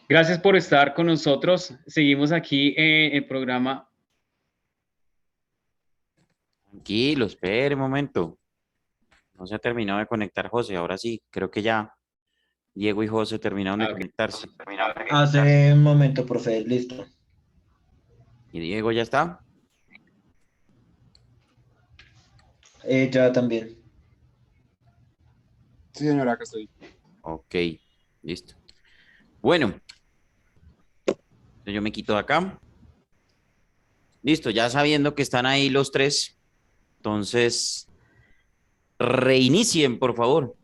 Gracias por estar con nosotros. Seguimos aquí en el programa. Tranquilo, espere un momento. No se ha terminado de conectar José. Ahora sí, creo que ya Diego y José terminaron de Ah, ok. conectarse. Hace un momento, profe, listo. ¿Y Diego ya está? Ya también. Sí, señora, acá estoy. Ok, listo. Bueno, entonces yo me quito de acá. Listo, ya sabiendo que están ahí los tres, entonces reinicien, por favor.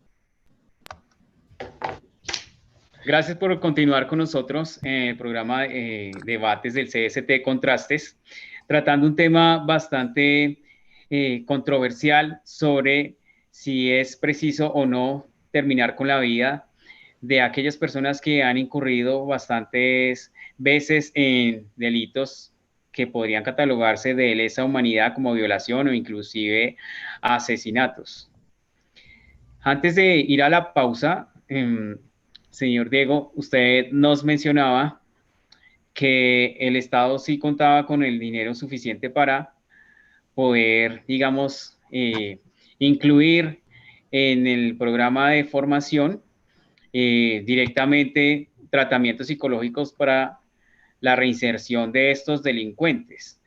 Gracias por continuar con nosotros en el programa Debates del CST Contrastes, tratando un tema bastante controversial sobre si es preciso o no terminar con la vida de aquellas personas que han incurrido bastantes veces en delitos que podrían catalogarse de lesa humanidad como violación o inclusive asesinatos. Antes de ir a la pausa, señor Diego, usted nos mencionaba que el Estado sí contaba con el dinero suficiente para poder, digamos, incluir en el programa de formación directamente tratamientos psicológicos para la reinserción de estos delincuentes.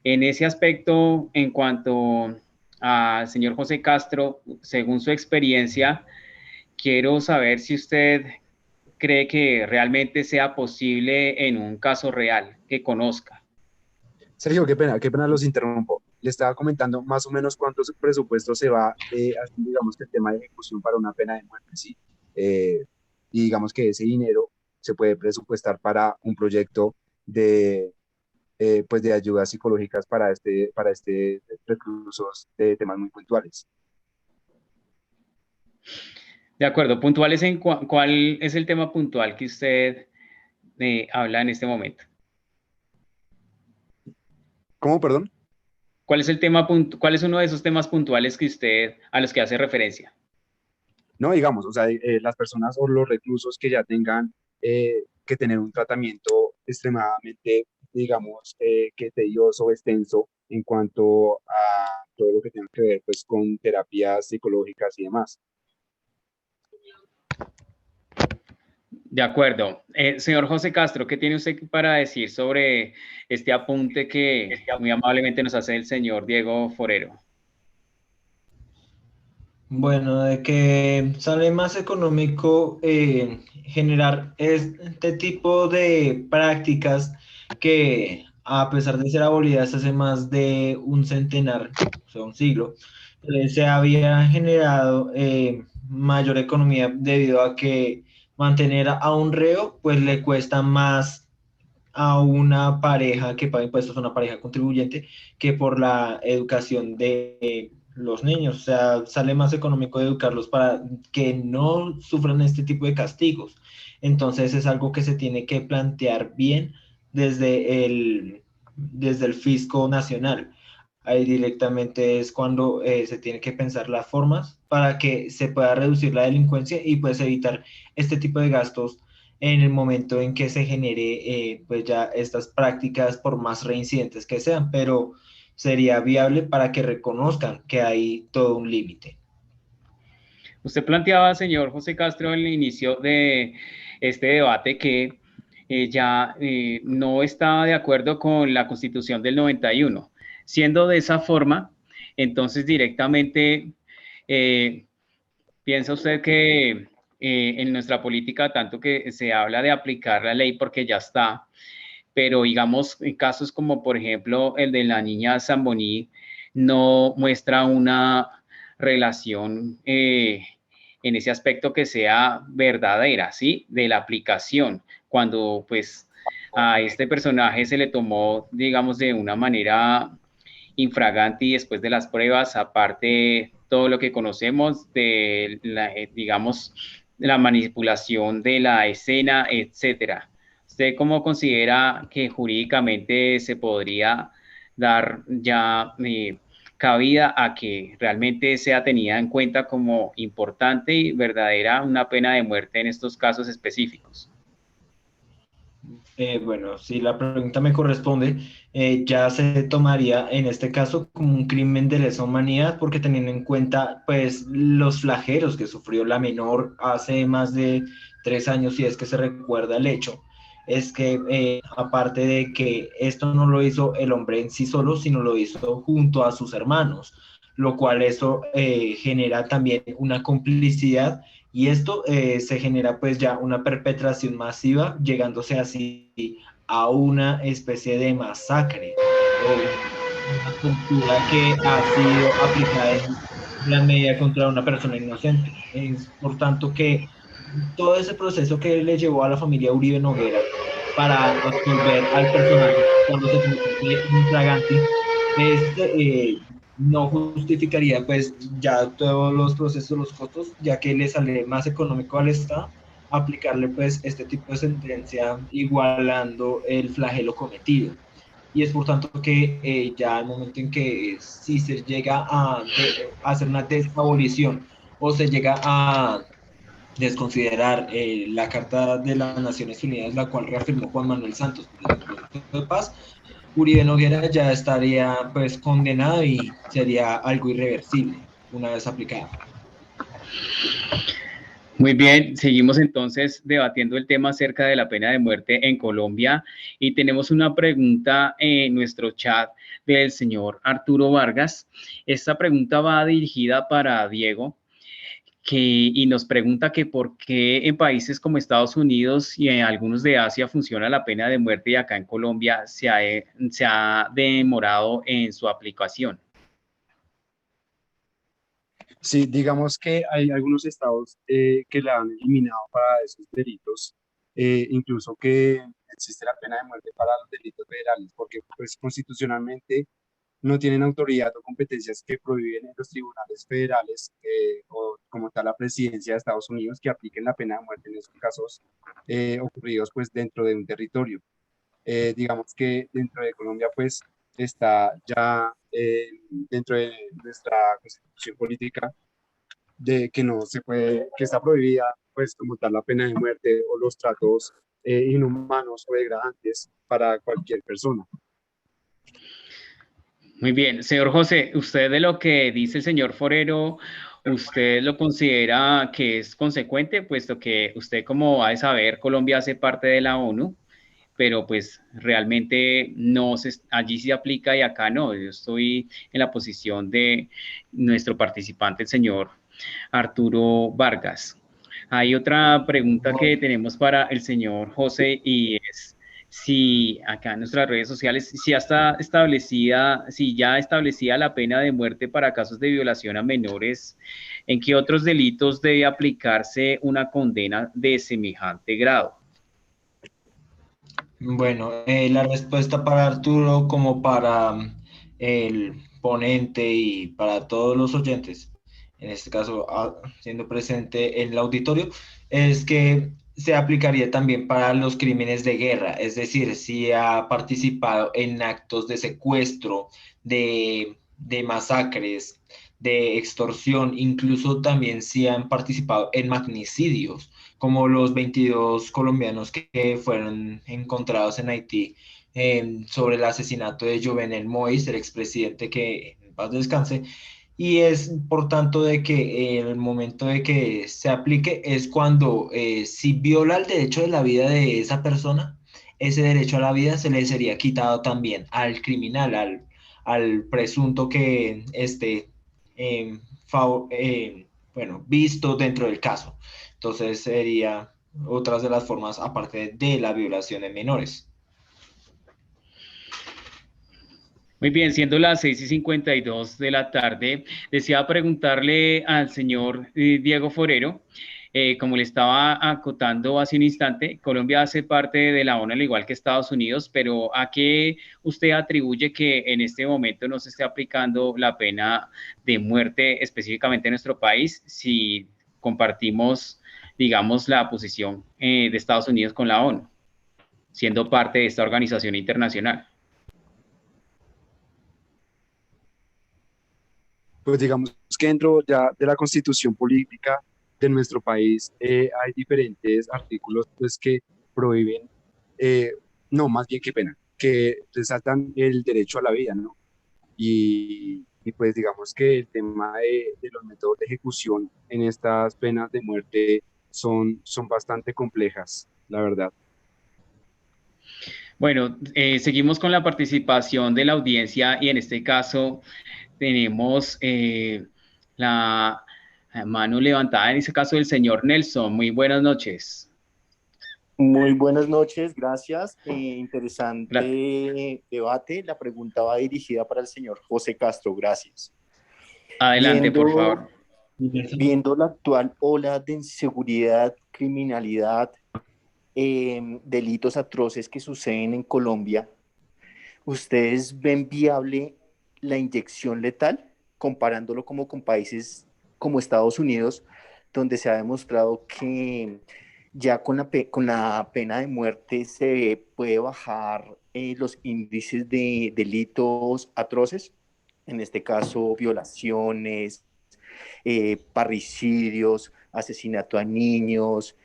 En ese aspecto, en cuanto al señor José Castro, según su experiencia, quiero saber si usted cree que realmente sea posible en un caso real que conozca. Sergio, qué pena los interrumpo. Le estaba comentando más o menos cuánto presupuesto se va haciendo, digamos, que el tema de ejecución para una pena de muerte, ¿sí? Eh, y digamos que ese dinero se puede presupuestar para un proyecto de, pues de ayudas psicológicas para este reclusos de temas muy puntuales. De acuerdo, puntuales en cuál es el tema puntual que usted habla en este momento. ¿Cómo, perdón? ¿Cuál es el tema cuál es uno de esos temas puntuales que usted a los que hace referencia? No, digamos, o sea, las personas o los reclusos que ya tengan que tener un tratamiento extremadamente, digamos, que tedioso o extenso en cuanto a todo lo que tenga que ver, pues, con terapias psicológicas y demás. De acuerdo. Señor José Castro, ¿qué tiene usted para decir sobre este apunte que muy amablemente nos hace el señor Diego Forero? Bueno, de que sale más económico generar este tipo de prácticas que a pesar de ser abolidas hace más de un centenar, o sea, un siglo, se había generado mayor economía debido a que mantener a un reo pues le cuesta más a una pareja que paga impuestos, a una pareja contribuyente, que por la educación de los niños. O sea, sale más económico educarlos para que no sufran este tipo de castigos. Entonces es algo que se tiene que plantear bien desde el fisco nacional. Ahí directamente es cuando se tiene que pensar las formas para que se pueda reducir la delincuencia y pues evitar este tipo de gastos en el momento en que se genere pues ya estas prácticas por más reincidentes que sean, pero sería viable para que reconozcan que hay todo un límite. Usted planteaba, señor José Castro, en el inicio de este debate que ya no está de acuerdo con la Constitución del 91. Siendo de esa forma, entonces directamente eh, piensa usted que en nuestra política, tanto que se habla de aplicar la ley porque ya está, pero digamos, en casos como por ejemplo el de la niña Zamboní, no muestra una relación en ese aspecto que sea verdadera, ¿sí? De la aplicación, cuando pues a este personaje se le tomó, digamos, de una manera infragante y después de las pruebas, aparte todo lo que conocemos de la, digamos, de la manipulación de la escena, etcétera. ¿Usted cómo considera que jurídicamente se podría dar ya cabida a que realmente sea tenida en cuenta como importante y verdadera una pena de muerte en estos casos específicos? Bueno, si la pregunta me corresponde, ya se tomaría en este caso como un crimen de lesa humanidad, porque teniendo en cuenta pues los flagelos que sufrió la menor hace más de 3 años, si es que se recuerda el hecho, es que aparte de que esto no lo hizo el hombre en sí solo, sino lo hizo junto a sus hermanos, lo cual eso genera también una complicidad y esto se genera pues ya una perpetración masiva, llegándose así a una especie de masacre o una tortura que ha sido aplicada en gran medida contra una persona inocente. Es por tanto que todo ese proceso que le llevó a la familia Uribe Noguera para absolver al personaje cuando se trató de infraganti, no justificaría pues ya todos los procesos, los costos, ya que le sale más económico al Estado aplicarle pues este tipo de sentencia igualando el flagelo cometido. Y es por tanto que ya al momento en que si se llega a hacer una desabolición o se llega a desconsiderar la Carta de las Naciones Unidas, la cual reafirmó Juan Manuel Santos desde el proceso de paz, Uribe Noguera ya estaría pues condenado y sería algo irreversible una vez aplicado. Muy bien, seguimos entonces debatiendo el tema acerca de la pena de muerte en Colombia y tenemos una pregunta en nuestro chat del señor Arturo Vargas. Esta pregunta va dirigida para Diego y nos pregunta que por qué en países como Estados Unidos y en algunos de Asia funciona la pena de muerte y acá en Colombia se ha demorado en su aplicación. Sí, digamos que hay algunos estados que la han eliminado para esos delitos, incluso que existe la pena de muerte para los delitos federales, porque pues constitucionalmente no tienen autoridad o competencias que prohíben en los tribunales federales o como tal la presidencia de Estados Unidos que apliquen la pena de muerte en esos casos ocurridos pues dentro de un territorio. Digamos que dentro de Colombia pues está ya dentro de nuestra constitución política de que no se puede, que está prohibida pues como tal la pena de muerte o los tratos inhumanos o degradantes para cualquier persona. Muy bien, señor José, usted de lo que dice el señor Forero, ¿usted lo considera que es consecuente, puesto que usted, como ha de saber, Colombia hace parte de la ONU, pero pues realmente no allí se aplica y acá no? Yo estoy en la posición de nuestro participante, el señor Arturo Vargas. Hay otra pregunta que tenemos para el señor José y es si acá en nuestras redes sociales, si ya establecida la pena de muerte para casos de violación a menores, ¿en qué otros delitos debe aplicarse una condena de semejante grado? Bueno, la respuesta para Arturo como para el ponente y para todos los oyentes, en este caso siendo presente en el auditorio, es que se aplicaría también para los crímenes de guerra, es decir, si ha participado en actos de secuestro, de masacres, de extorsión, incluso también si han participado en magnicidios como los 22 colombianos que fueron encontrados en Haití sobre el asesinato de Jovenel Moïse, el expresidente que en paz descanse, y es por tanto de que el momento de que se aplique es cuando si viola el derecho de la vida de esa persona, ese derecho a la vida se le sería quitado también al criminal, al presunto que esté eh, bueno, visto dentro del caso. Entonces sería otras de las formas aparte de la violación de menores. Muy bien, siendo las 6:52 de la tarde, desea preguntarle al señor Diego Forero, como le estaba acotando hace un instante, Colombia hace parte de la ONU al igual que Estados Unidos, pero ¿a qué usted atribuye que en este momento no se esté aplicando la pena de muerte específicamente en nuestro país si compartimos, digamos, la posición de Estados Unidos con la ONU, siendo parte de esta organización internacional? Pues digamos que dentro ya de la constitución política de nuestro país hay diferentes artículos pues, que prohíben no, más bien qué pena, que resaltan el derecho a la vida, ¿no? Y pues digamos que el tema de los métodos de ejecución en estas penas de muerte son bastante complejas, la verdad. Bueno, seguimos con la participación de la audiencia y en este caso tenemos la mano levantada, en este caso del señor Nelson. Muy buenas noches. Muy buenas noches, gracias. Gra- Interesante debate. La pregunta va dirigida para el señor José Castro, gracias. Adelante, por Viendo, favor. viendo la actual ola de inseguridad, criminalidad, delitos atroces que suceden en Colombia, ¿ustedes ven viable la inyección letal comparándolo como con países como Estados Unidos, donde se ha demostrado que ya con la pena de muerte se puede bajar los índices de delitos atroces? En este caso, violaciones, parricidios, asesinato a niños,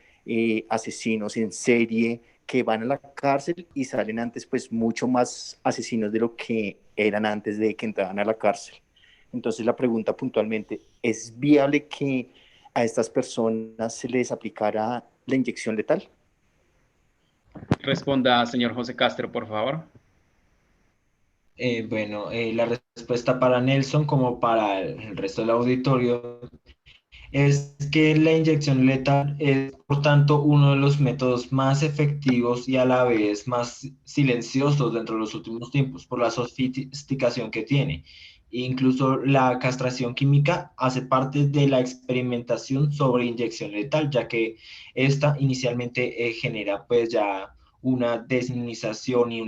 asesinos en serie, que van a la cárcel y salen antes, pues mucho más asesinos de lo que eran antes de que entraban a la cárcel. Entonces la pregunta puntualmente, ¿es viable que a estas personas se les aplicara la inyección letal? Responda, señor José Castro, por favor. Bueno, la respuesta para Nelson como para el resto del auditorio es que la inyección letal es, por tanto, uno de los métodos más efectivos y a la vez más silenciosos dentro de los últimos tiempos por la sofisticación que tiene. Incluso la castración química hace parte de la experimentación sobre inyección letal, ya que esta inicialmente genera pues ya una desinmunización y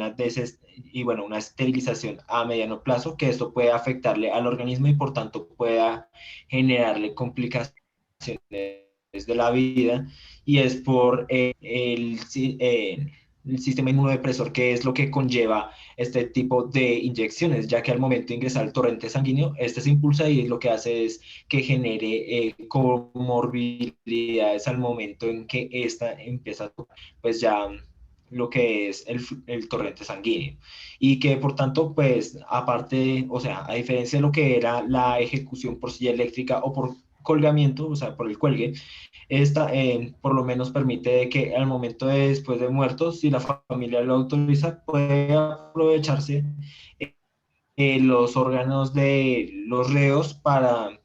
bueno, una esterilización a mediano plazo, que esto puede afectarle al organismo y por tanto pueda generarle complicaciones de la vida, y es por el sistema inmunodepresor, que es lo que conlleva este tipo de inyecciones, ya que al momento de ingresar al torrente sanguíneo, este se impulsa y lo que hace es que genere comorbilidades al momento en que esta empieza, pues ya lo que es el torrente sanguíneo, y que por tanto, pues aparte, o sea, a diferencia de lo que era la ejecución por silla eléctrica o por colgamiento, o sea, por el cuelgue, esta por lo menos permite que al momento de después de muertos, si la familia lo autoriza, puede aprovecharse los órganos de los reos para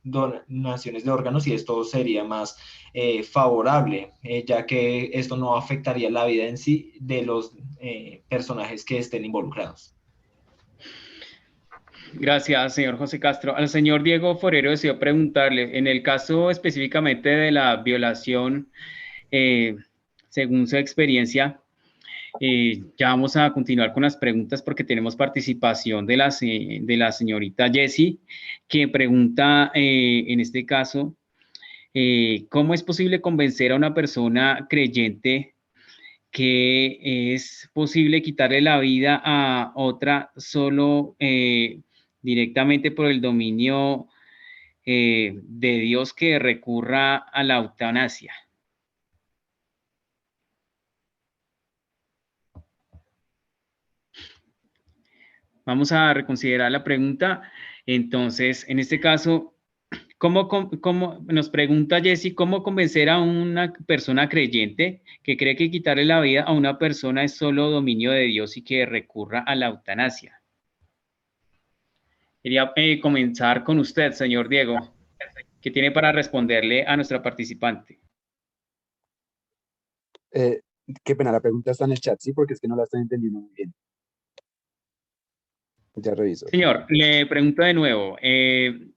donaciones de órganos, y esto sería más favorable, ya que esto no afectaría la vida en sí de los personajes que estén involucrados. Gracias, señor José Castro. Al señor Diego Forero deseo preguntarle, en el caso específicamente de la violación, eh, según su experiencia, ya vamos a continuar con las preguntas porque tenemos participación de la señorita Jessie, que pregunta en este caso, ¿cómo es posible convencer a una persona creyente que es posible quitarle la vida a otra solo directamente por el dominio de Dios, que recurra a la eutanasia? Vamos a reconsiderar la pregunta. Entonces, en este caso, ¿cómo nos pregunta Jesse, cómo convencer a una persona creyente que cree que quitarle la vida a una persona es solo dominio de Dios y que recurra a la eutanasia? Quería comenzar con usted, señor Diego, que tiene para responderle a nuestra participante. Eh, Qué pena, la pregunta está en el chat, sí, porque es que no la estoy entendiendo muy bien. Ya reviso. Señor, le pregunto de nuevo.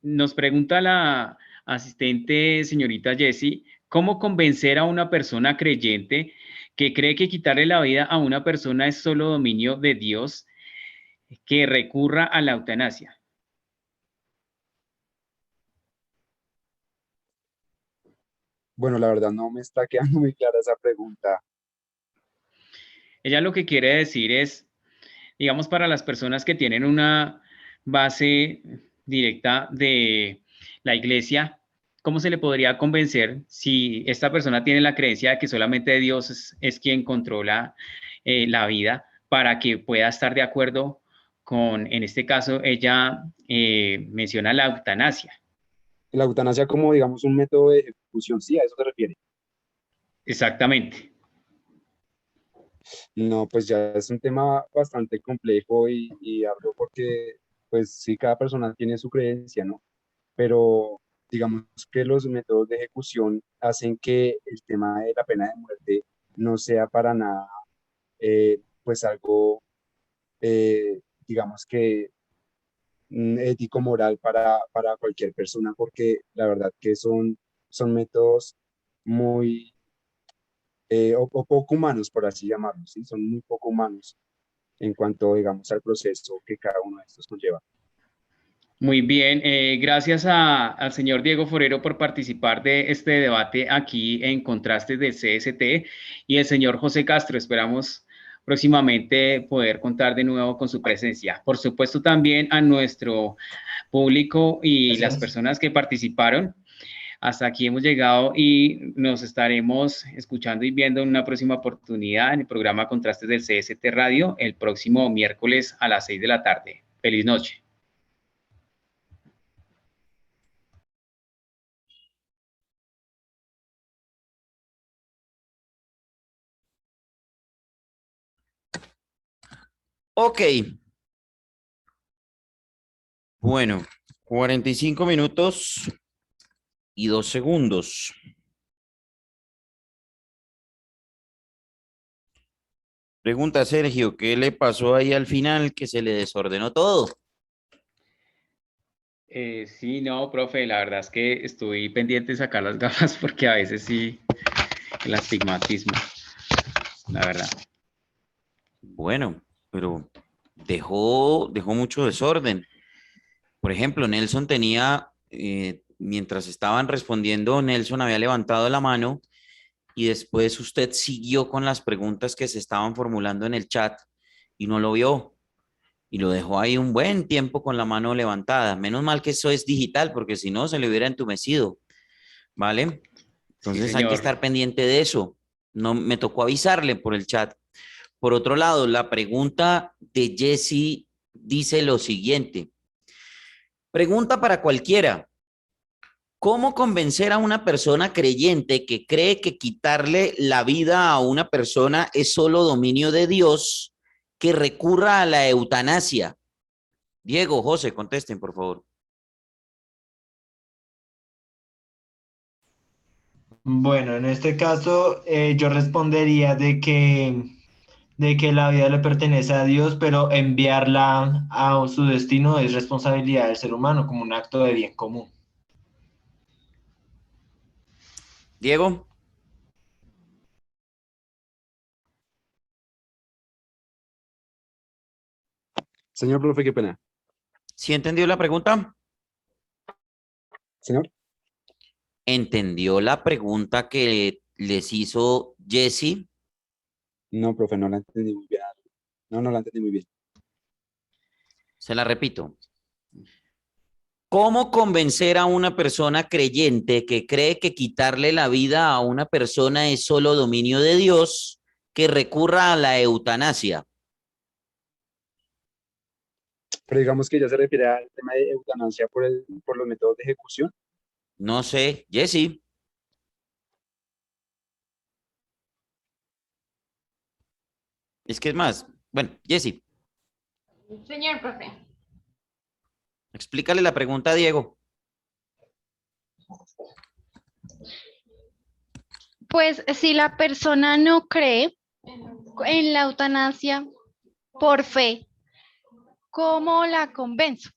Nos pregunta la asistente, señorita Jessie, ¿cómo convencer a una persona creyente que cree que quitarle la vida a una persona es solo dominio de Dios, que recurra a la eutanasia? Bueno, la verdad no me está quedando muy clara esa pregunta. Ella lo que quiere decir es, digamos, para las personas que tienen una base directa de la iglesia, ¿cómo se le podría convencer si esta persona tiene la creencia de que solamente Dios es quien controla la vida para que pueda estar de acuerdo con, en este caso, ella menciona la eutanasia. La eutanasia como, digamos, un método de ejecución, ¿sí? ¿A eso se refiere? Exactamente. No, pues ya es un tema bastante complejo y arduo porque, pues sí, cada persona tiene su creencia, ¿no? Pero digamos que los métodos de ejecución hacen que el tema de la pena de muerte no sea para nada, pues algo, digamos que ético-moral para cualquier persona, porque la verdad que son métodos muy, o poco humanos, por así llamarlos, ¿sí? Son muy poco humanos en cuanto, digamos, al proceso que cada uno de estos conlleva. Muy bien, gracias al señor Diego Forero por participar de este debate aquí en Contrastes del CST y el señor José Castro. Esperamos próximamente poder contar de nuevo con su presencia. Por supuesto, también a nuestro público y las Gracias. personas que participaron. Hasta aquí hemos llegado y nos estaremos escuchando y viendo en una próxima oportunidad en el programa Contrastes del CST Radio el próximo miércoles a las 6 de la tarde. Feliz noche. Ok, bueno, 45 minutos y 2 segundos. Pregunta Sergio, ¿qué le pasó ahí al final que se le desordenó todo? Sí, no, profe, la verdad es que estoy pendiente de sacar las gafas porque a veces sí, el astigmatismo, la verdad. Bueno, pero dejó mucho desorden. Por ejemplo, Nelson tenía, mientras estaban respondiendo, Nelson había levantado la mano y después usted siguió con las preguntas que se estaban formulando en el chat y no lo vio y lo dejó ahí un buen tiempo con la mano levantada. Menos mal que eso es digital porque si no se le hubiera entumecido, ¿vale? Sí, Entonces hay que señor. estar pendiente de eso. No me tocó avisarle por el chat. Por otro lado, la pregunta de Jesse dice lo siguiente. Pregunta para cualquiera. ¿Cómo convencer a una persona creyente que cree que quitarle la vida a una persona es solo dominio de Dios que recurra a la eutanasia? Diego, José, contesten, por favor. Bueno, en este caso yo respondería de que la vida le pertenece a Dios, pero enviarla a su destino es responsabilidad del ser humano como un acto de bien común. Diego, Señor profe, qué pena. ¿sí entendió la pregunta? Señor, ¿Entendió la pregunta que les hizo Jesse? no, profe, no la entendí muy bien. No, no la entendí muy bien. Se la repito. ¿Cómo convencer a una persona creyente que cree que quitarle la vida a una persona es solo dominio de Dios que recurra a la eutanasia? Pero digamos que ya se refiere al tema de eutanasia por los métodos de ejecución. No sé, Jesse. Es que es más. Bueno, Jesse, Señor profe, explícale la pregunta a Diego. pues si la persona no cree en la eutanasia por fe, ¿cómo la convenzo?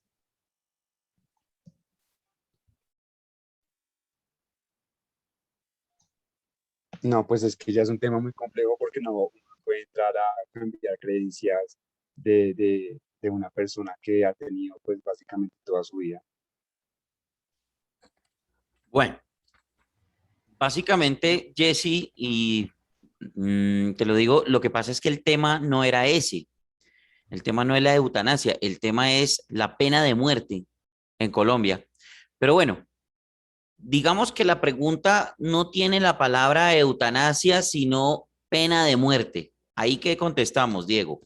No, pues es que ya es un tema muy complejo porque no uno puede entrar a cambiar creencias de una persona que ha tenido pues básicamente toda su vida. Bueno, básicamente, Jesse, y te lo digo, lo que pasa es que el tema no era ese. El tema no es la eutanasia, el tema es la pena de muerte en Colombia. Pero bueno, digamos que la pregunta no tiene la palabra eutanasia, sino pena de muerte. ¿Ahí qué contestamos, Diego?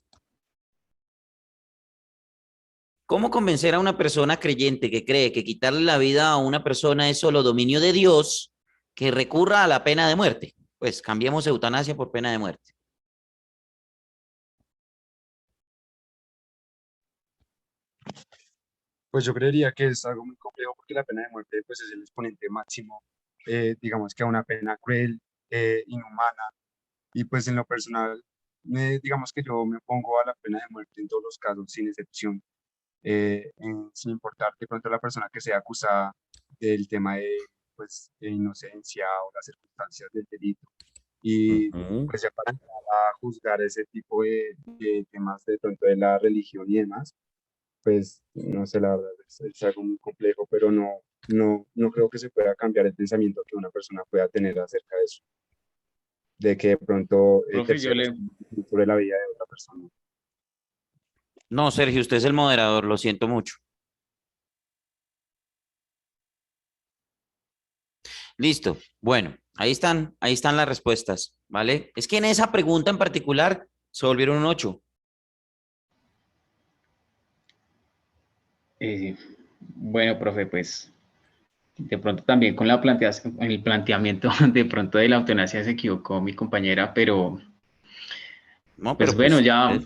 ¿Cómo convencer a una persona creyente que cree que quitarle la vida a una persona es solo dominio de Dios que recurra a la pena de muerte? Pues cambiemos eutanasia por pena de muerte. Pues yo creería que es algo muy complejo porque la pena de muerte pues es el exponente máximo, digamos que a una pena cruel, inhumana, y pues en lo personal, digamos que yo me opongo a la pena de muerte en todos los casos, sin excepción, sin importar de pronto la persona que sea acusada del tema de, pues, de inocencia o las circunstancias del delito. Y pues ya para entrar a juzgar ese tipo de temas de pronto de la religión y demás, pues no sé, la verdad, es algo muy complejo, pero no creo que se pueda cambiar el pensamiento que una persona pueda tener acerca de eso, de que de pronto Profe, yo terceros le, sobre la vida de otra persona. No, Sergio, usted es el moderador, lo siento mucho. Listo. Bueno, ahí están las respuestas, ¿vale? Es que en esa pregunta en particular se volvieron un 8. bueno, profe, pues de pronto también con la planteación, el planteamiento de pronto de la eutanasia se equivocó mi compañera, pero No, pues pero bueno, pues ya,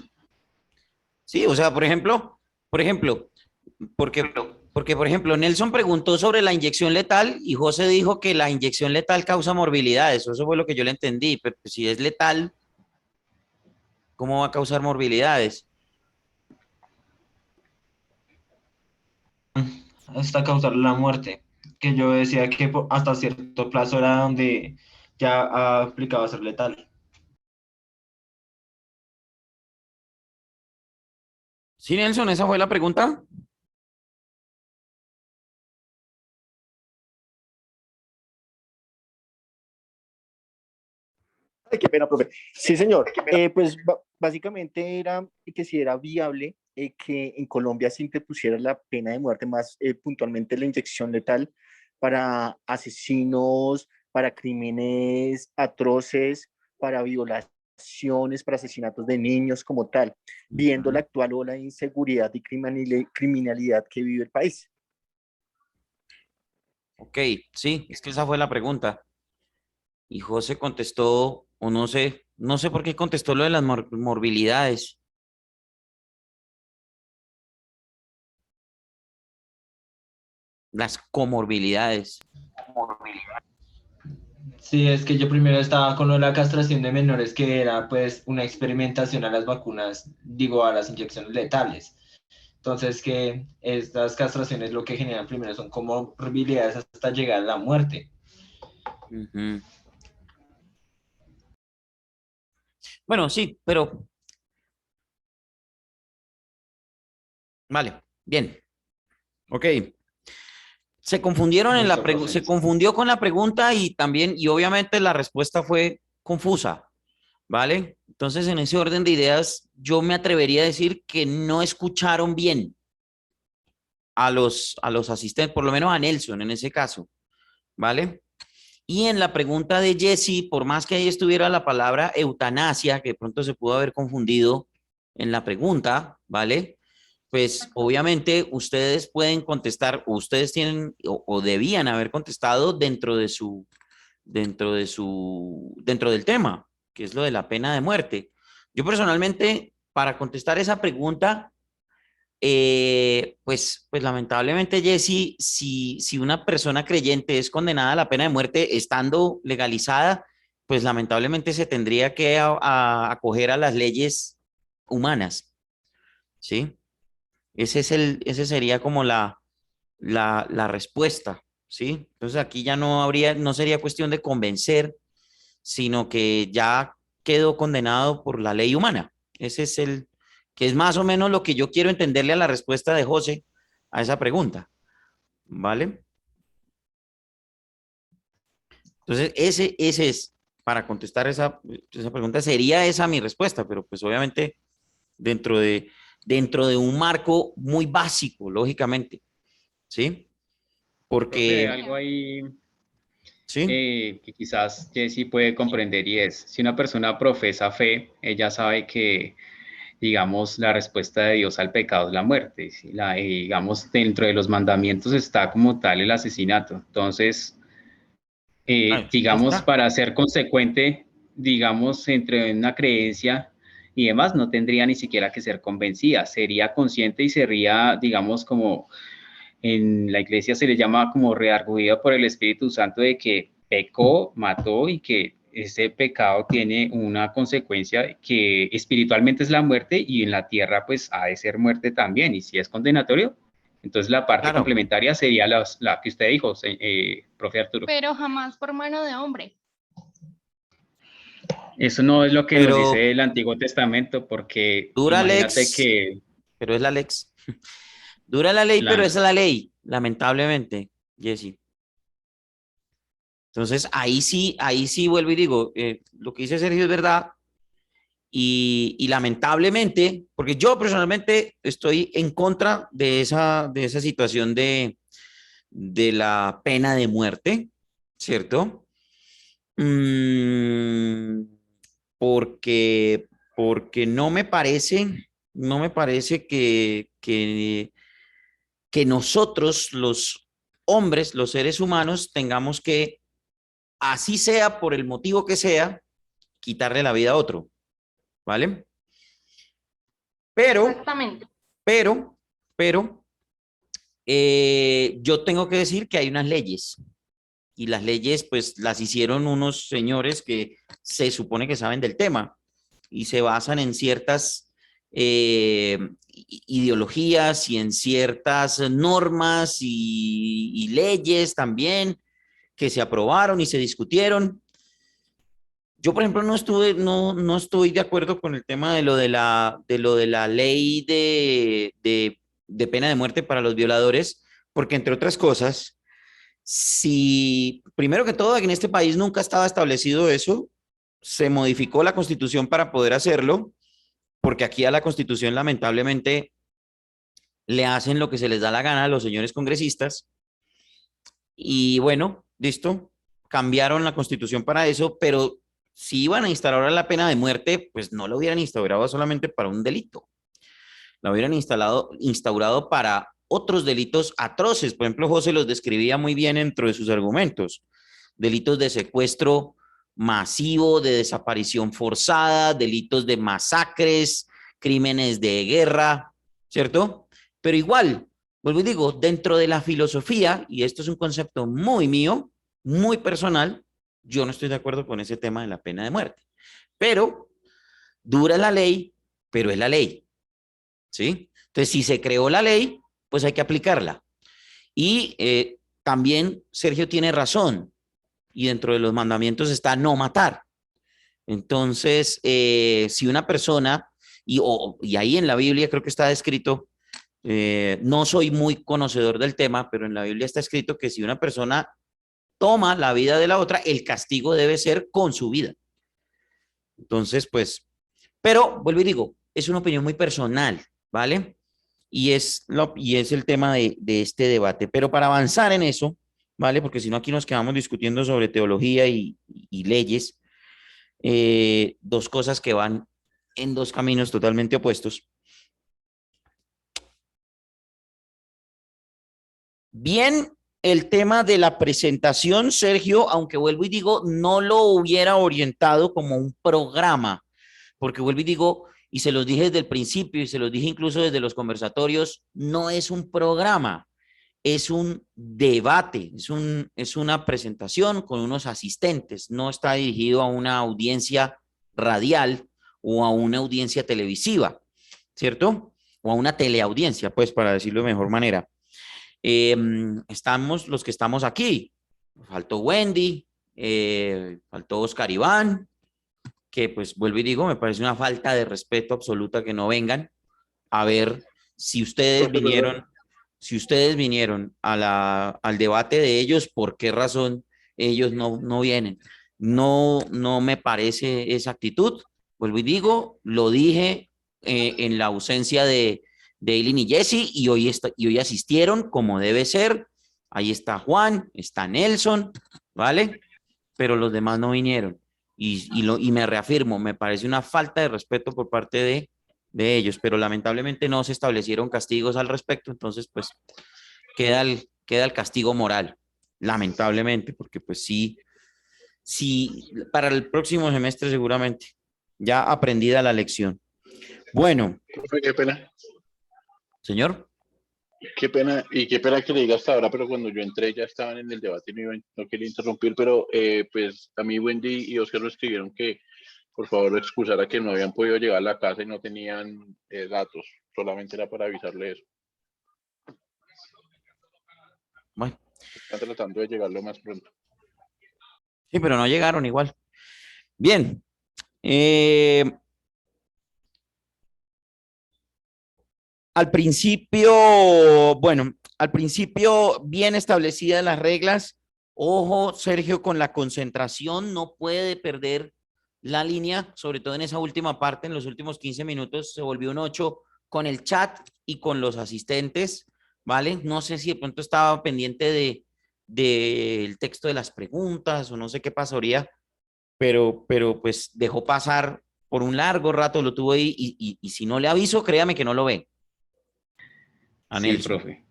sí, o sea, por ejemplo, porque por ejemplo, Nelson preguntó sobre la inyección letal y José dijo que la inyección letal causa morbilidades. Eso fue lo que yo le entendí, pero pues, si es letal, ¿cómo va a causar morbilidades? Hasta causar la muerte, que yo decía que hasta cierto plazo era donde ya aplicaba ser letal. Sí, Nelson, esa fue la pregunta. Ay, qué pena, profe. Sí, señor. Pues básicamente era que si era viable que en Colombia se interpusiera la pena de muerte, más puntualmente la inyección letal para asesinos, para crímenes atroces, para violaciones, para asesinatos de niños como tal, viendo la actual ola de inseguridad y criminalidad que vive el país. Ok, sí, es que esa fue la pregunta. Y José contestó, o no sé por qué contestó lo de las morbilidades. Las comorbilidades. Sí, es que yo primero estaba con lo de la castración de menores, que era pues una experimentación a las vacunas, digo, a las inyecciones letales. Entonces, que estas castraciones lo que generan primero son comorbilidades hasta llegar a la muerte. Ujú. Bueno, sí, pero vale, bien. Ok. Se confundieron en Listo, profe. se confundió con la pregunta y también, y obviamente la respuesta fue confusa, ¿vale? Entonces, en ese orden de ideas, yo me atrevería a decir que no escucharon bien a los asistentes, por lo menos a Nelson en ese caso, ¿vale? Y en la pregunta de Jesse, por más que ahí estuviera la palabra eutanasia, que de pronto se pudo haber confundido en la pregunta, ¿vale? Pues obviamente ustedes pueden contestar, o ustedes tienen o debían haber contestado dentro del tema, que es lo de la pena de muerte. Yo personalmente, para contestar esa pregunta, pues lamentablemente, Jesse, si una persona creyente es condenada a la pena de muerte estando legalizada, pues lamentablemente se tendría que acoger a las leyes humanas, ¿sí? Ese sería como la respuesta, ¿sí? Entonces aquí ya no sería cuestión de convencer, sino que ya quedó condenado por la ley humana. Ese es que es más o menos lo que yo quiero entenderle a la respuesta de José a esa pregunta, ¿vale? Entonces, ese es, para contestar esa pregunta, sería esa mi respuesta, pero pues obviamente dentro de, dentro de un marco muy básico, lógicamente, ¿sí? profe, Porque, algo ahí Sí. que quizás Jesse puede comprender y es, si una persona profesa fe, ella sabe que, digamos, la respuesta de Dios al pecado es la muerte. ¿Sí? Digamos, dentro de los mandamientos está como tal el asesinato. Entonces, Ahí digamos, está. para ser consecuente, digamos, entre una creencia y demás, no tendría ni siquiera que ser convencida, sería consciente y sería, digamos, como en la iglesia se le llama como redargüida por el Espíritu Santo de que pecó, mató y que ese pecado tiene una consecuencia que espiritualmente es la muerte y en la tierra pues ha de ser muerte también. Y si es condenatorio, entonces la parte Claro. complementaria sería la que usted dijo, profe Arturo. Pero jamás por mano de hombre. Eso no es lo que nos Pero dice el Antiguo Testamento, porque dura imagínate lex, que pero es la lex. Dura la ley, pero la, esa es la ley, lamentablemente, Jesse. Entonces, ahí sí vuelvo y digo, lo que dice Sergio es verdad y lamentablemente, porque yo personalmente estoy en contra de esa situación de la pena de muerte, ¿cierto? Mm, porque, porque no me parece que nosotros, los hombres, los seres humanos, tengamos que, así sea por el motivo que sea, quitarle la vida a otro, ¿vale? Pero, Exactamente. pero, pero, yo tengo que decir que hay unas leyes y las leyes pues las hicieron unos señores que se supone que saben del tema y se basan en ciertas ideologías y en ciertas normas y leyes también que se aprobaron y se discutieron. Yo, por ejemplo, no estoy de acuerdo con el tema de lo de la ley de pena de muerte para los violadores, porque entre otras cosas, si primero que todo en este país nunca estaba establecido eso, se modificó la constitución para poder hacerlo, porque aquí a la constitución lamentablemente le hacen lo que se les da la gana a los señores congresistas y bueno, listo, cambiaron la constitución para eso, pero si iban a instaurar la pena de muerte, pues no lo hubieran instaurado solamente para un delito, la hubieran instaurado para otros delitos atroces. Por ejemplo, José los describía muy bien dentro de sus argumentos. Delitos de secuestro masivo, de desaparición forzada, delitos de masacres, crímenes de guerra, ¿cierto? Pero igual, vuelvo y digo, dentro de la filosofía, y esto es un concepto muy mío, muy personal, yo no estoy de acuerdo con ese tema de la pena de muerte. Pero dura la ley, pero es la ley. ¿Sí? Entonces, si se creó la ley, pues hay que aplicarla. Y también Sergio tiene razón, y dentro de los mandamientos está no matar. Entonces, si una persona, y ahí en la Biblia creo que está escrito, no soy muy conocedor del tema, pero en la Biblia está escrito que si una persona toma la vida de la otra, el castigo debe ser con su vida. Entonces, pues, pero vuelvo y digo, es una opinión muy personal, ¿vale? Y es el tema de este debate. Pero para avanzar en eso, ¿vale? Porque si no, aquí nos quedamos discutiendo sobre teología y leyes, dos cosas que van en dos caminos totalmente opuestos. Bien, el tema de la presentación, Sergio, aunque vuelvo y digo, no lo hubiera orientado como un programa, porque vuelvo y digo, y se los dije desde el principio y se los dije incluso desde los conversatorios, no es un programa, es un debate, es una presentación con unos asistentes, no está dirigido a una audiencia radial o a una audiencia televisiva, ¿cierto? O a una teleaudiencia, pues, para decirlo de mejor manera. Estamos los que estamos aquí. Faltó Wendy, faltó Oscar Iván, que pues vuelvo y digo, me parece una falta de respeto absoluta que no vengan a ver si ustedes vinieron, si ustedes vinieron al debate de ellos, ¿por qué razón ellos no vienen? No me parece esa actitud. Vuelvo y digo, lo dije en la ausencia de Eileen y Jesse y hoy asistieron como debe ser. Ahí está Juan, está Nelson, ¿vale? Pero los demás no vinieron. Y me reafirmo, me parece una falta de respeto por parte de ellos, pero lamentablemente no se establecieron castigos al respecto, entonces pues queda el castigo moral, lamentablemente, porque pues sí, sí, para el próximo semestre seguramente, ya aprendida la lección. Bueno, Profe, qué pena. señor. Qué pena, y qué pena que le diga hasta ahora, pero cuando yo entré ya estaban en el debate y no quería interrumpir, pero pues a mí Wendy y Oscar me escribieron que por favor excusara que no habían podido llegar a la casa y no tenían datos, solamente era para avisarle eso. Bueno, Están tratando de llegar lo más pronto. sí, pero no llegaron igual. Bien. Al principio, bueno, al principio bien establecidas las reglas. Ojo, Sergio, con la concentración, no puede perder la línea, sobre todo en esa última parte, en los últimos 15 minutos, se volvió un 8 con el chat y con los asistentes, ¿vale? No sé si de pronto estaba pendiente del texto de las preguntas o no sé qué pasaría, pero pues dejó pasar por un largo rato, lo tuvo ahí y si no le aviso, créame que no lo ve. A Sí, Nelson. profe.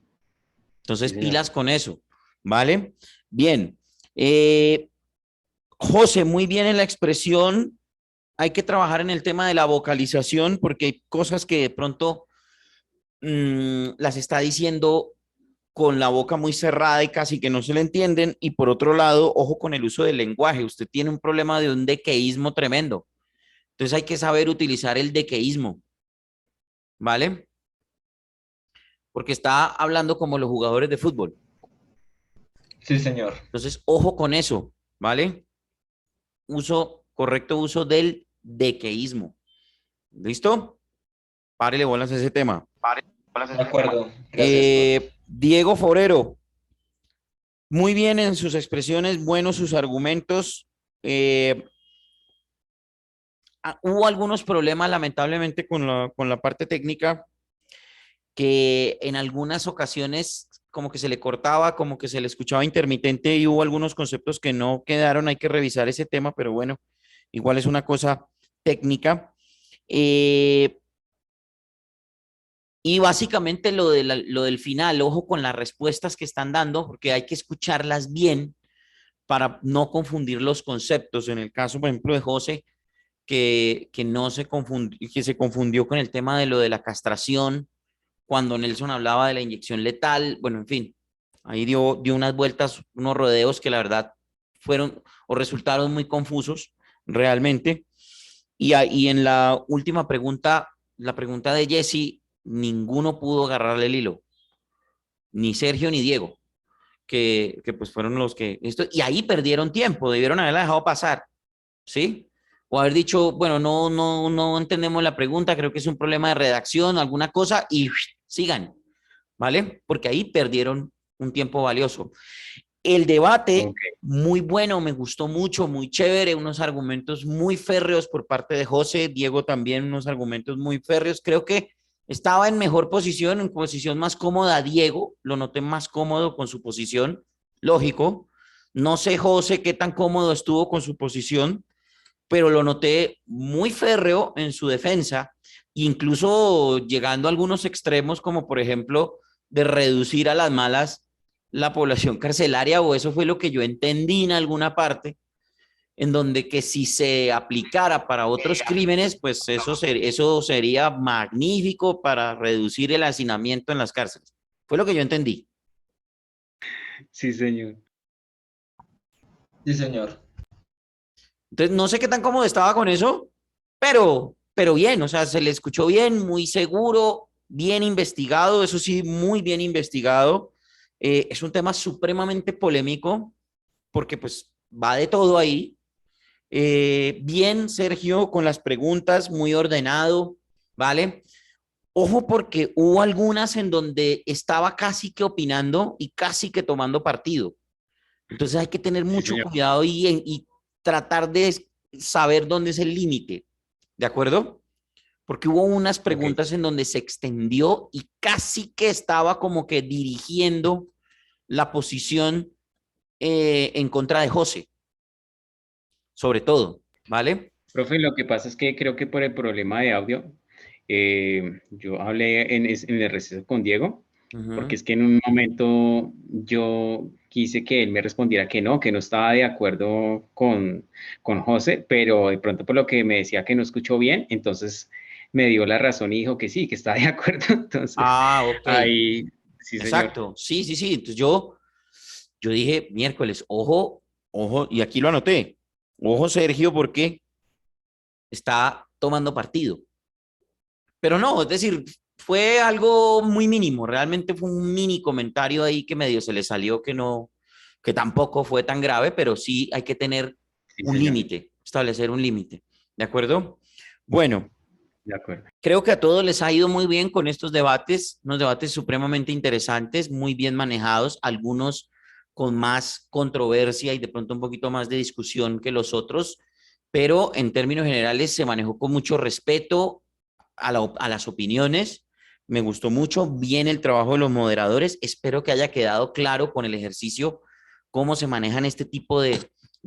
Entonces, Sí, señor. pilas con eso, ¿vale? Bien. José, muy bien en la expresión. Hay que trabajar en el tema de la vocalización porque hay cosas que de pronto las está diciendo con la boca muy cerrada y casi que no se le entienden. Y por otro lado, ojo con el uso del lenguaje. Usted tiene un problema de un dequeísmo tremendo. Entonces hay que saber utilizar el dequeísmo, ¿vale? Porque está hablando como los jugadores de fútbol. Sí, señor. Entonces, ojo con eso, ¿vale? Correcto uso del dequeísmo. ¿Listo? Párele bolas a ese tema. De acuerdo. Gracias, profe. Diego Forero, muy bien en sus expresiones, buenos sus argumentos. Hubo algunos problemas, lamentablemente, con la parte técnica, que en algunas ocasiones como que se le cortaba, como que se le escuchaba intermitente y hubo algunos conceptos que no quedaron. Hay que revisar ese tema, pero bueno, igual es una cosa técnica. Y básicamente lo del final, ojo con las respuestas que están dando, porque hay que escucharlas bien para no confundir los conceptos. En el caso, por ejemplo, de José, que no se confundió, que se confundió con el tema de lo de la castración, cuando Nelson hablaba de la inyección letal, bueno, en fin, ahí dio unas vueltas, unos rodeos que la verdad fueron o resultaron muy confusos realmente. Y en la última pregunta, la pregunta de Jesse, ninguno pudo agarrarle el hilo, ni Sergio ni Diego, que pues fueron los que, y ahí perdieron tiempo, debieron haberla dejado pasar, ¿sí? O haber dicho, bueno, no entendemos la pregunta, creo que es un problema de redacción, alguna cosa, y sigan, ¿vale? Porque ahí perdieron un tiempo valioso. El debate, muy bueno, me gustó mucho, muy chévere, unos argumentos muy férreos por parte de José, Diego también unos argumentos muy férreos. Creo que estaba en mejor posición, en posición más cómoda Diego, lo noté más cómodo con su posición, lógico. No sé, José, qué tan cómodo estuvo con su posición, pero lo noté muy férreo en su defensa, incluso llegando a algunos extremos, como por ejemplo de reducir a las malas la población carcelaria, o eso fue lo que yo entendí en alguna parte, en donde que si se aplicara para otros crímenes, pues eso sería magnífico para reducir el hacinamiento en las cárceles. Fue lo que yo entendí. Sí, señor. Sí, señor. Entonces, no sé qué tan cómodo estaba con eso, pero bien, o sea, se le escuchó bien, muy seguro, bien investigado, eso sí, muy bien investigado. Es un tema supremamente polémico porque pues va de todo ahí. Bien, Sergio, con las preguntas, muy ordenado, ¿vale? Ojo porque hubo algunas en donde estaba casi que opinando y casi que tomando partido. Entonces hay que tener mucho cuidado y tratar de saber dónde es el límite, ¿de acuerdo? Porque hubo unas preguntas en donde se extendió y casi que estaba como que dirigiendo la posición en contra de José, sobre todo, ¿vale? Profe, lo que pasa es que creo que por el problema de audio, yo hablé en el receso con Diego, porque es que en un momento yo quise que él me respondiera que no estaba de acuerdo con José, pero de pronto por lo que me decía que no escuchó bien, entonces me dio la razón y dijo que sí, que está de acuerdo. Entonces, Ok. ahí, sí, señor. Exacto. Sí. Entonces yo dije, miércoles, ojo, y aquí lo anoté. Ojo, Sergio, porque está tomando partido. Pero no, es decir, fue algo muy mínimo. Realmente fue un mini comentario ahí que medio se le salió que tampoco fue tan grave, pero sí hay que tener Sí, un señor. límite, establecer un límite. ¿De acuerdo? Bueno, De acuerdo. creo que a todos les ha ido muy bien con estos debates, unos debates supremamente interesantes, muy bien manejados, algunos con más controversia y de pronto un poquito más de discusión que los otros, pero en términos generales se manejó con mucho respeto a las opiniones. Me gustó mucho, bien el trabajo de los moderadores. Espero que haya quedado claro con el ejercicio cómo se manejan este tipo de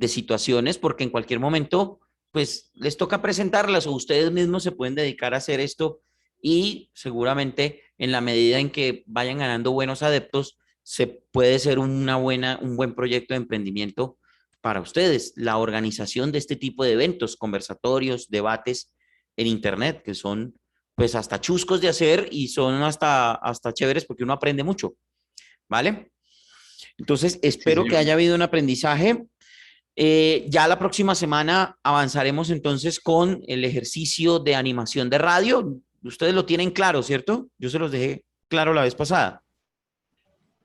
situaciones, porque en cualquier momento pues les toca presentarlas o ustedes mismos se pueden dedicar a hacer esto y seguramente en la medida en que vayan ganando buenos adeptos, se puede ser un buen proyecto de emprendimiento para ustedes. La organización de este tipo de eventos, conversatorios, debates en Internet, que son pues hasta chuscos de hacer y son hasta chéveres porque uno aprende mucho, ¿vale? Entonces, espero que haya habido un aprendizaje. Ya la próxima semana avanzaremos entonces con el ejercicio de animación de radio. Ustedes lo tienen claro, ¿cierto? Yo se los dejé claro la vez pasada.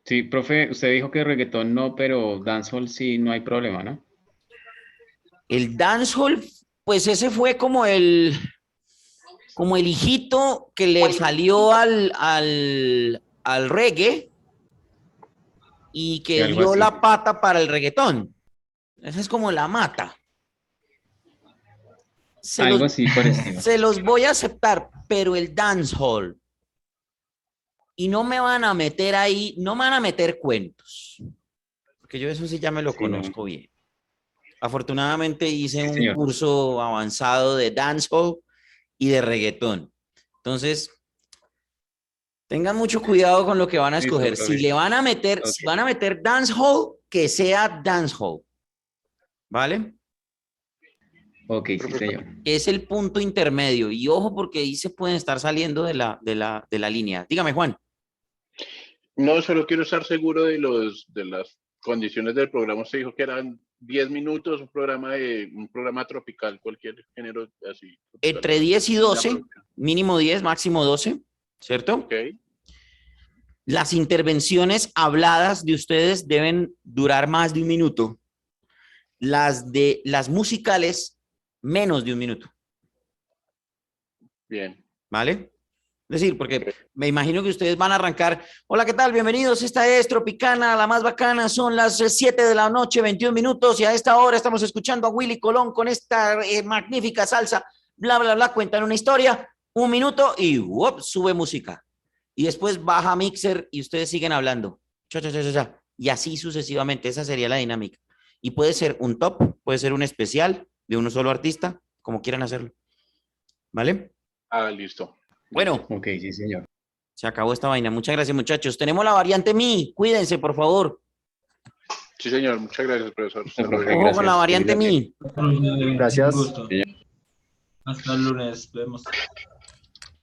Sí, profe, usted dijo que reggaetón no, pero dancehall sí, no hay problema, ¿no? El dancehall, pues ese fue como el hijito que le salió al reggae y Sí, que algo dio así. la pata para el reggaetón. Esa es como la mata. Algo así parecido. Se los voy a aceptar, pero el dancehall. Y no me van a meter ahí, no me van a meter cuentos. Porque yo eso sí ya me lo conozco bien. Afortunadamente hice un señor. curso avanzado de dancehall y de reggaetón. Entonces, tengan mucho cuidado con lo que van a escoger. Listo, Si le van a meter, okay. Si van a meter dancehall, que sea dancehall. ¿Vale? Ok, sí, señor. Es el punto intermedio. Y ojo, porque ahí se pueden estar saliendo de la línea. Dígame, Juan. No, solo quiero estar seguro de las condiciones del programa. Usted dijo que eran 10 minutos, un programa tropical, cualquier género así. Entre 10 y 12, mínimo 10, máximo 12, ¿cierto? Ok. Las intervenciones habladas de ustedes deben durar más de un minuto. Las musicales, menos de un minuto. Bien. ¿Vale? Es decir, porque me imagino que ustedes van a arrancar. Hola, ¿qué tal? Bienvenidos. Esta es Tropicana, la más bacana. Son las 7 de la noche, 21 minutos. Y a esta hora estamos escuchando a Willy Colón con esta magnífica salsa. Bla, bla, bla. Cuentan una historia, un minuto y sube música. Y después baja mixer y ustedes siguen hablando. Cha, cha, cha, cha, cha. Y así sucesivamente. Esa sería la dinámica. Y puede ser un top, puede ser un especial de un solo artista, como quieran hacerlo. ¿Vale? Listo. Bueno. Ok, sí, señor. Se acabó esta vaina. Muchas gracias, muchachos. Tenemos la variante Mi. Cuídense, por favor. Sí, señor. Muchas gracias, profesor. Ojo con la variante Mi. Gracias. Gracias. Hasta el lunes. Vemos.